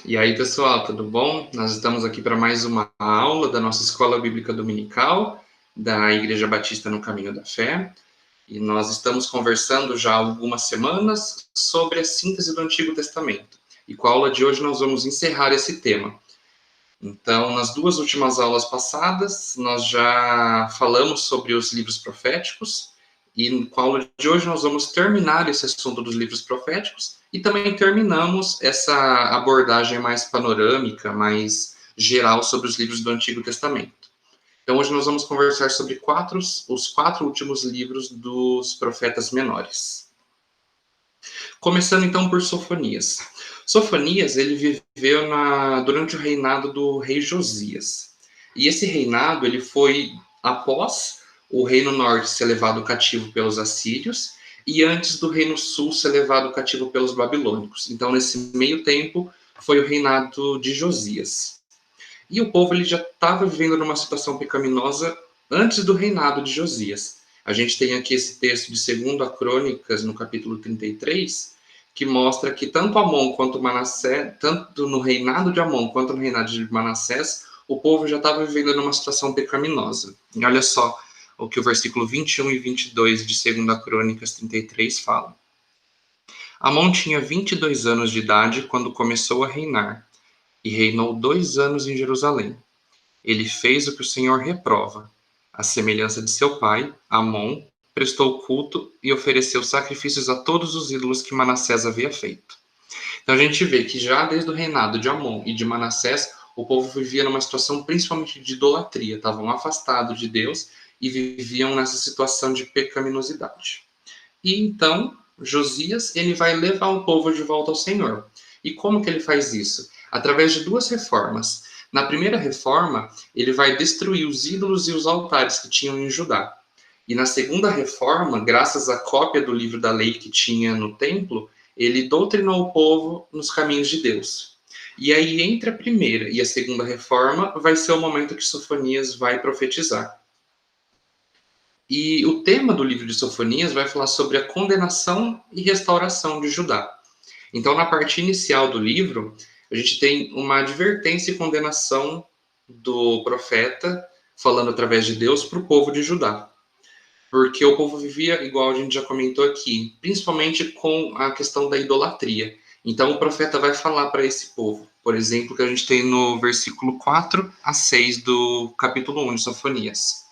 E aí, pessoal, tudo bom? Nós estamos aqui para mais uma aula da nossa Escola Bíblica Dominical da Igreja Batista no Caminho da Fé. E nós estamos conversando já há algumas semanas sobre a síntese do Antigo Testamento. E com a aula de hoje nós vamos encerrar esse tema. Então, nas duas últimas aulas passadas, nós já falamos sobre os livros proféticos, e com a aula de hoje nós vamos terminar esse assunto dos livros proféticos, e também terminamos essa abordagem mais panorâmica, mais geral sobre os livros do Antigo Testamento. Então, hoje nós vamos conversar sobre os quatro últimos livros dos profetas menores. Começando então por Sofonias. Sofonias, ele viveu durante o reinado do rei Josias. E esse reinado, ele foi após o reino norte ser levado cativo pelos assírios e antes do reino sul ser levado cativo pelos babilônicos. Então, nesse meio tempo, foi o reinado de Josias. E o povo ele já estava vivendo numa situação pecaminosa antes do reinado de Josias. A gente tem aqui esse texto de 2 Crônicas, no capítulo 33, que mostra que tanto Amon quanto Manassés, tanto no reinado de Amon quanto no reinado de Manassés, o povo já estava vivendo numa situação pecaminosa. E olha só o que o versículo 21 e 22 de 2 Crônicas 33 falam. Amon tinha 22 anos de idade quando começou a reinar, e reinou 2 anos em Jerusalém. Ele fez o que o Senhor reprova. À semelhança de seu pai, Amon, prestou culto e ofereceu sacrifícios a todos os ídolos que Manassés havia feito. Então a gente vê que já desde o reinado de Amon e de Manassés, o povo vivia numa situação principalmente de idolatria, estavam afastados de Deus e viviam nessa situação de pecaminosidade. E então, Josias, ele vai levar o povo de volta ao Senhor. E como que ele faz isso? Através de duas reformas. Na primeira reforma, ele vai destruir os ídolos e os altares que tinham em Judá. E na segunda reforma, graças à cópia do livro da lei que tinha no templo, ele doutrinou o povo nos caminhos de Deus. E aí, entre a primeira e a segunda reforma, vai ser o momento que Sofonias vai profetizar. E o tema do livro de Sofonias vai falar sobre a condenação e restauração de Judá. Então, na parte inicial do livro, a gente tem uma advertência e condenação do profeta, falando através de Deus, para o povo de Judá. Porque o povo vivia, igual a gente já comentou aqui, principalmente com a questão da idolatria. Então, o profeta vai falar para esse povo. Por exemplo, que a gente tem no versículo 4 a 6 do capítulo 1 de Sofonias.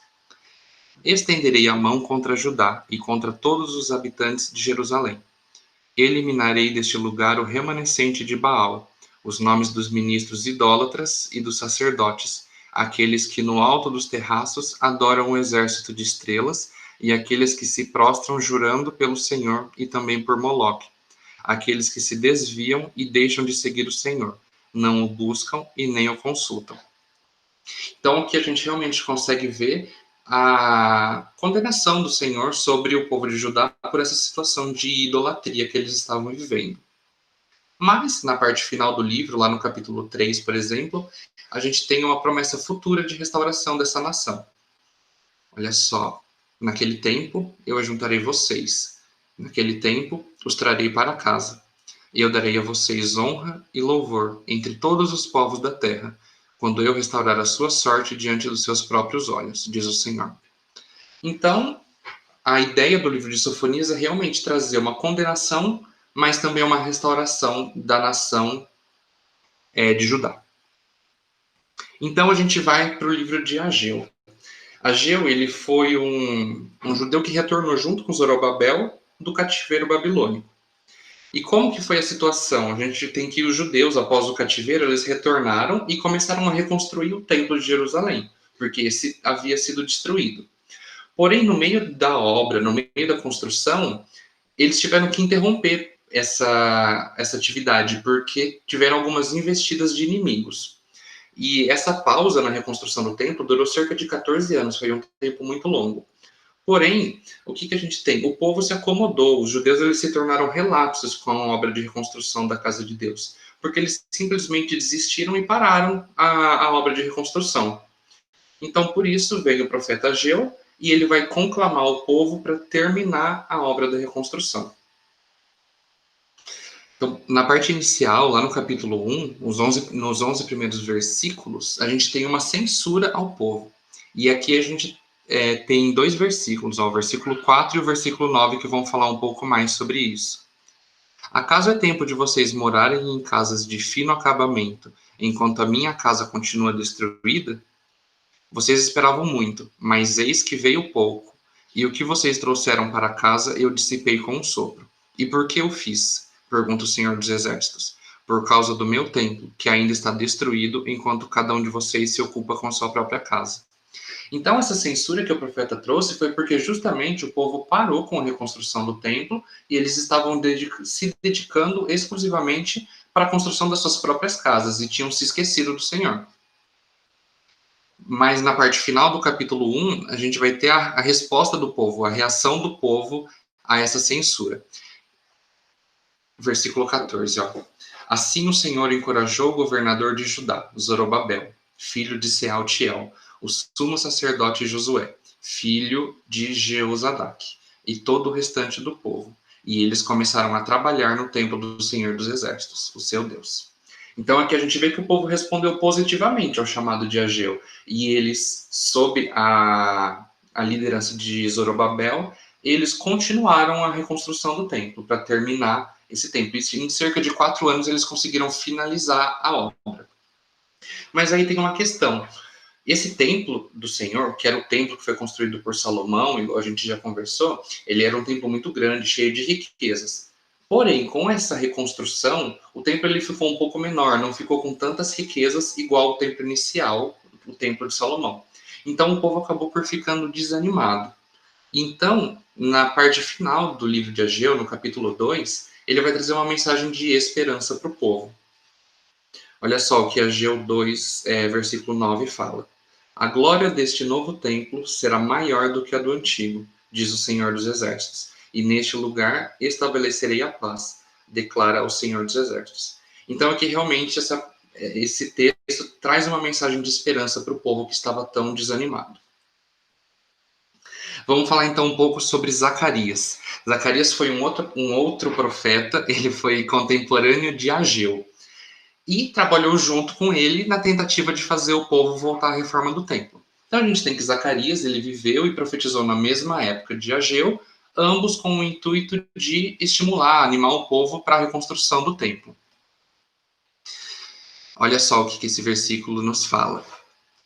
Estenderei a mão contra Judá e contra todos os habitantes de Jerusalém. Eliminarei deste lugar o remanescente de Baal, os nomes dos ministros idólatras e dos sacerdotes, aqueles que no alto dos terraços adoram o exército de estrelas e aqueles que se prostram jurando pelo Senhor e também por Moloque, aqueles que se desviam e deixam de seguir o Senhor, não o buscam e nem o consultam. Então, aqui a gente realmente consegue ver a condenação do Senhor sobre o povo de Judá por essa situação de idolatria que eles estavam vivendo. Mas, na parte final do livro, lá no capítulo 3, por exemplo, a gente tem uma promessa futura de restauração dessa nação. Olha só, naquele tempo eu ajuntarei vocês, naquele tempo os trarei para casa, e eu darei a vocês honra e louvor entre todos os povos da terra, quando eu restaurar a sua sorte diante dos seus próprios olhos, diz o Senhor. Então, a ideia do livro de Sofonias é realmente trazer uma condenação, mas também uma restauração da nação de Judá. Então, a gente vai para o livro de Ageu. Ageu, ele foi um judeu que retornou junto com Zorobabel do cativeiro babilônico. E como que foi a situação? A gente tem que os judeus, após o cativeiro, eles retornaram e começaram a reconstruir o templo de Jerusalém, porque esse havia sido destruído. Porém, no meio da obra, no meio da construção, eles tiveram que interromper essa atividade, porque tiveram algumas investidas de inimigos. E essa pausa na reconstrução do templo durou cerca de 14 anos, foi um tempo muito longo. Porém, o que a gente tem? O povo se acomodou, os judeus eles se tornaram relapsos com a obra de reconstrução da casa de Deus, porque eles simplesmente desistiram e pararam a obra de reconstrução. Então, por isso, veio o profeta Ageu e ele vai conclamar o povo para terminar a obra da reconstrução. Então, na parte inicial, lá no capítulo 1, nos 11 primeiros versículos, a gente tem uma censura ao povo. E aqui a gente tem dois versículos, ó, o versículo 4 e o versículo 9, que vão falar um pouco mais sobre isso. Acaso é tempo de vocês morarem em casas de fino acabamento, enquanto a minha casa continua destruída? Vocês esperavam muito, mas eis que veio pouco, e o que vocês trouxeram para casa eu dissipei com um sopro. E por que eu fiz? Pergunta o Senhor dos Exércitos. Por causa do meu templo, que ainda está destruído, enquanto cada um de vocês se ocupa com sua própria casa. Então, essa censura que o profeta trouxe foi porque justamente o povo parou com a reconstrução do templo e eles estavam se dedicando exclusivamente para a construção das suas próprias casas e tinham se esquecido do Senhor. Mas na parte final do capítulo 1, a gente vai ter a resposta do povo, a reação do povo a essa censura. Versículo 14, ó. Assim o Senhor encorajou o governador de Judá, Zorobabel, filho de Sealtiel, o sumo sacerdote Josué, filho de Jeozadak, e todo o restante do povo. E eles começaram a trabalhar no templo do Senhor dos Exércitos, o seu Deus. Então aqui a gente vê que o povo respondeu positivamente ao chamado de Ageu. E eles, sob a liderança de Zorobabel, eles continuaram a reconstrução do templo para terminar esse templo. E em cerca de 4 anos eles conseguiram finalizar a obra. Mas aí tem uma questão. Esse templo do Senhor, que era o templo que foi construído por Salomão, igual a gente já conversou, ele era um templo muito grande, cheio de riquezas. Porém, com essa reconstrução, o templo ele ficou um pouco menor, não ficou com tantas riquezas igual o templo inicial, o templo de Salomão. Então o povo acabou por ficando desanimado. Então, na parte final do livro de Ageu, no capítulo 2, ele vai trazer uma mensagem de esperança para o povo. Olha só o que Ageu 2, versículo 9 fala. A glória deste novo templo será maior do que a do antigo, diz o Senhor dos Exércitos, e neste lugar estabelecerei a paz, declara o Senhor dos Exércitos. Então aqui realmente esse texto traz uma mensagem de esperança para o povo que estava tão desanimado. Vamos falar então um pouco sobre Zacarias. Zacarias foi um outro profeta, ele foi contemporâneo de Ageu e trabalhou junto com ele na tentativa de fazer o povo voltar à reforma do templo. Então a gente tem que Zacarias, ele viveu e profetizou na mesma época de Ageu, ambos com o intuito de estimular, animar o povo para a reconstrução do templo. Olha só o que esse versículo nos fala.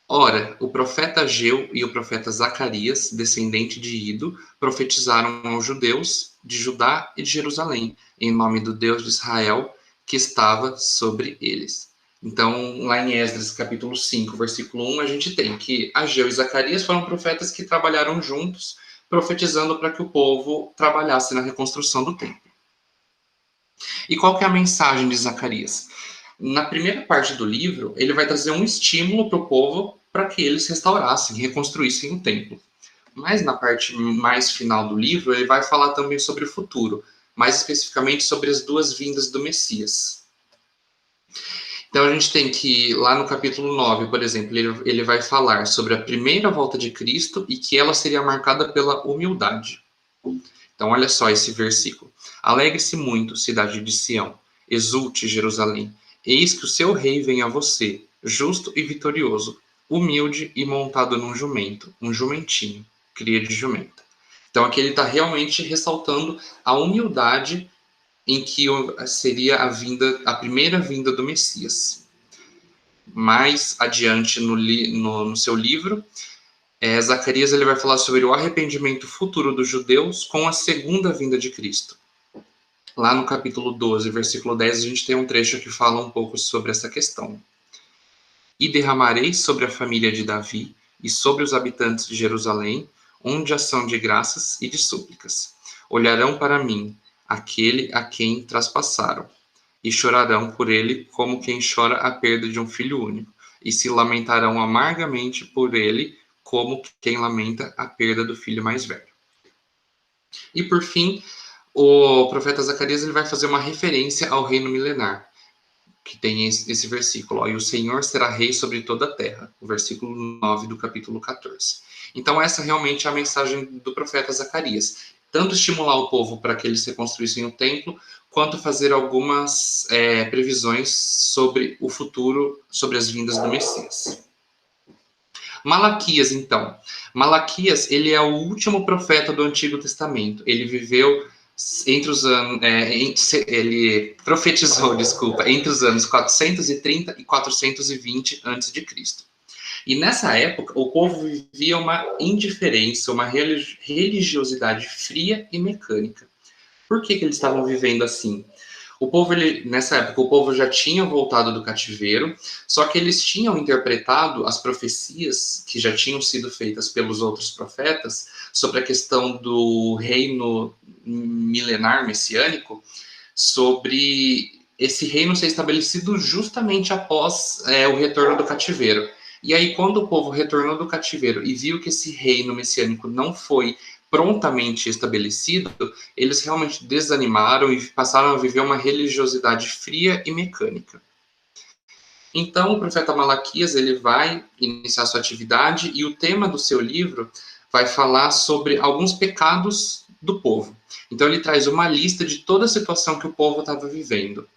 Ora, o profeta Ageu e o profeta Zacarias, descendente de Ido, profetizaram aos judeus de Judá e de Jerusalém, em nome do Deus de Israel, que estava sobre eles. Então, lá em Esdras, capítulo 5, versículo 1, a gente tem que Ageu e Zacarias foram profetas que trabalharam juntos, profetizando para que o povo trabalhasse na reconstrução do templo. E qual que é a mensagem de Zacarias? Na primeira parte do livro, ele vai trazer um estímulo para o povo para que eles restaurassem, reconstruíssem o templo. Mas na parte mais final do livro, ele vai falar também sobre o futuro, mais especificamente sobre as duas vindas do Messias. Então a gente tem que, lá no capítulo 9, por exemplo, ele vai falar sobre a primeira volta de Cristo e que ela seria marcada pela humildade. Então olha só esse versículo. Alegre-se muito, cidade de Sião, exulte, Jerusalém. Eis que o seu rei vem a você, justo e vitorioso, humilde e montado num jumento, um jumentinho, cria de jumenta. Então aqui ele está realmente ressaltando a humildade em que seria a primeira vinda do Messias. Mais adiante no seu livro, Zacarias ele vai falar sobre o arrependimento futuro dos judeus com a segunda vinda de Cristo. Lá no capítulo 12, versículo 10, a gente tem um trecho que fala um pouco sobre essa questão. E derramarei sobre a família de Davi e sobre os habitantes de Jerusalém onde ação de graças e de súplicas. Olharão para mim, aquele a quem traspassaram, e chorarão por ele como quem chora a perda de um filho único, e se lamentarão amargamente por ele como quem lamenta a perda do filho mais velho. E por fim, o profeta Zacarias ele vai fazer uma referência ao reino milenar, que tem esse versículo, ó, e o Senhor será rei sobre toda a terra, o versículo 9 do capítulo 14. Então essa realmente é a mensagem do profeta Zacarias. tanto estimular o povo para que eles reconstruíssem o templo, quanto fazer algumas previsões sobre o futuro, sobre as vindas do Messias. Malaquias, então. Malaquias, ele é o último profeta do Antigo Testamento. Ele viveu entre os anos... ele profetizou, desculpa, entre os anos 430 e 420 a.C. E nessa época, o povo vivia uma indiferença, uma religiosidade fria e mecânica. Por que eles estavam vivendo assim? Nessa época, o povo já tinha voltado do cativeiro, só que eles tinham interpretado as profecias que já tinham sido feitas pelos outros profetas sobre a questão do reino milenar messiânico, sobre esse reino ser estabelecido justamente após o retorno do cativeiro. E aí, quando o povo retornou do cativeiro e viu que esse reino messiânico não foi prontamente estabelecido, eles realmente desanimaram e passaram a viver uma religiosidade fria e mecânica. Então, o profeta Malaquias ele vai iniciar sua atividade e o tema do seu livro vai falar sobre alguns pecados do povo. Então, ele traz uma lista de toda a situação que o povo estava vivendo.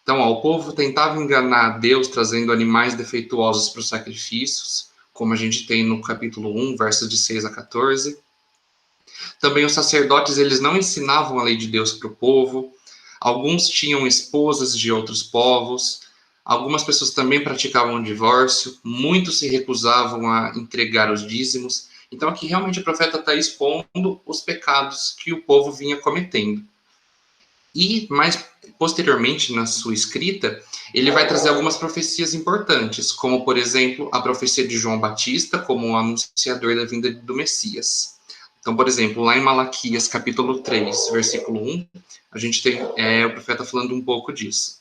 Então, o povo tentava enganar Deus trazendo animais defeituosos para os sacrifícios, como a gente tem no capítulo 1, versos de 6 a 14. Também os sacerdotes, eles não ensinavam a lei de Deus para o povo. Alguns tinham esposas de outros povos. Algumas pessoas também praticavam o divórcio. Muitos se recusavam a entregar os dízimos. Então, aqui realmente o profeta está expondo os pecados que o povo vinha cometendo. E, mais posteriormente, na sua escrita, ele vai trazer algumas profecias importantes, como, por exemplo, a profecia de João Batista como o anunciador da vinda do Messias. Então, por exemplo, lá em Malaquias, capítulo 3, versículo 1, a gente tem o profeta falando um pouco disso.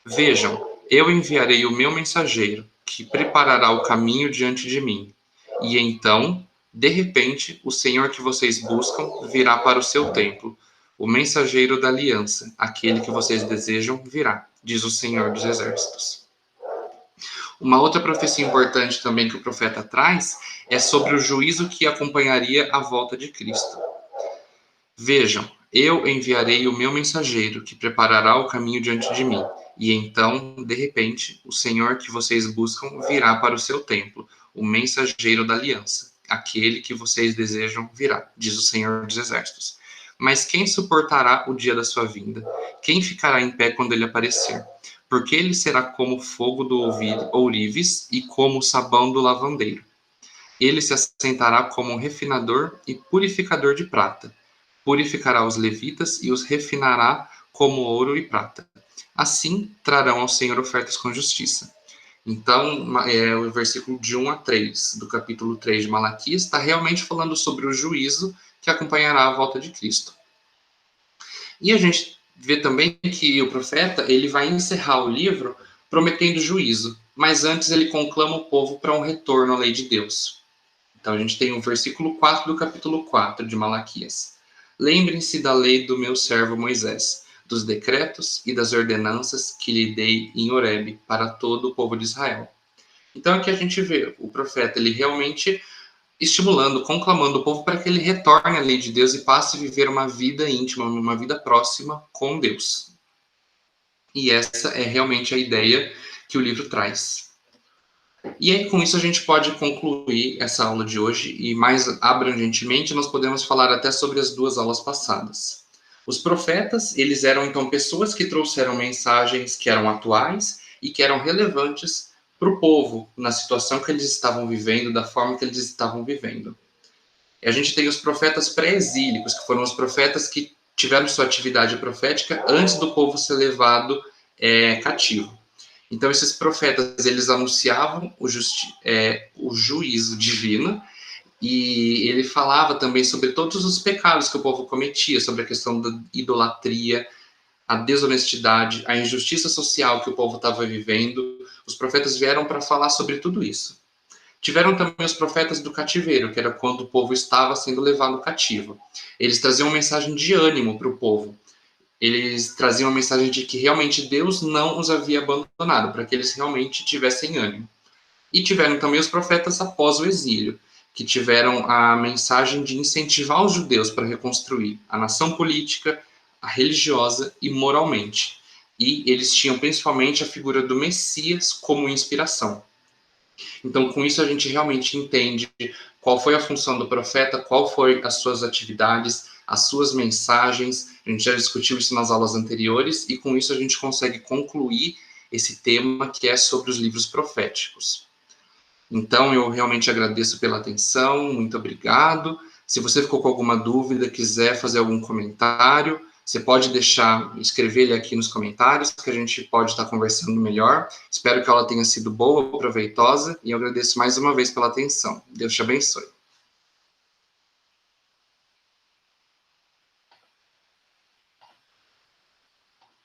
Vejam, eu enviarei o meu mensageiro, que preparará o caminho diante de mim. E então, de repente, o Senhor que vocês buscam virá para o seu templo. O mensageiro da aliança, aquele que vocês desejam, virá, diz o Senhor dos Exércitos. Uma outra profecia importante também que o profeta traz é sobre o juízo que acompanharia a volta de Cristo. Vejam, eu enviarei o meu mensageiro, que preparará o caminho diante de mim. E então, de repente, o Senhor que vocês buscam virá para o seu templo, o mensageiro da aliança, aquele que vocês desejam virá, diz o Senhor dos Exércitos. Mas quem suportará o dia da sua vinda? Quem ficará em pé quando ele aparecer? Porque ele será como fogo do ourives e como o sabão do lavandeiro. Ele se assentará como um refinador e purificador de prata. Purificará os levitas e os refinará como ouro e prata. Assim trarão ao Senhor ofertas com justiça. Então, o versículo de 1 a 3 do capítulo 3 de Malaquias está realmente falando sobre o juízo que acompanhará a volta de Cristo. E a gente vê também que o profeta ele vai encerrar o livro prometendo juízo, mas antes ele conclama o povo para um retorno à lei de Deus. Então a gente tem o versículo 4 do capítulo 4 de Malaquias. Lembrem-se da lei do meu servo Moisés, dos decretos e das ordenanças que lhe dei em Horebe para todo o povo de Israel. Então aqui a gente vê o profeta ele realmente estimulando, conclamando o povo para que ele retorne à lei de Deus e passe a viver uma vida íntima, uma vida próxima com Deus. E essa é realmente a ideia que o livro traz. E aí, com isso, a gente pode concluir essa aula de hoje e, mais abrangentemente, nós podemos falar até sobre as duas aulas passadas. Os profetas, eles eram, então, pessoas que trouxeram mensagens que eram atuais e que eram relevantes para o povo, na situação que eles estavam vivendo, da forma que eles estavam vivendo. E a gente tem os profetas pré-exílicos, que foram os profetas que tiveram sua atividade profética antes do povo ser levado cativo. Então, esses profetas, eles anunciavam o juízo divino, e ele falava também sobre todos os pecados que o povo cometia, sobre a questão da idolatria, a desonestidade, a injustiça social que o povo estava vivendo. Os profetas vieram para falar sobre tudo isso. Tiveram também os profetas do cativeiro, que era quando o povo estava sendo levado cativo. Eles traziam uma mensagem de ânimo para o povo. Eles traziam a mensagem de que realmente Deus não os havia abandonado, para que eles realmente tivessem ânimo. E tiveram também os profetas após o exílio, que tiveram a mensagem de incentivar os judeus para reconstruir a nação política, a religiosa e moralmente. E eles tinham principalmente a figura do Messias como inspiração. Então, com isso, a gente realmente entende qual foi a função do profeta, qual foi as suas atividades, as suas mensagens. A gente já discutiu isso nas aulas anteriores, e com isso a gente consegue concluir esse tema que é sobre os livros proféticos. Então, eu realmente agradeço pela atenção, muito obrigado. Se você ficou com alguma dúvida, quiser fazer algum comentário, você pode escrever ele aqui nos comentários, que a gente pode estar conversando melhor. Espero que ela tenha sido boa, proveitosa, e eu agradeço mais uma vez pela atenção. Deus te abençoe.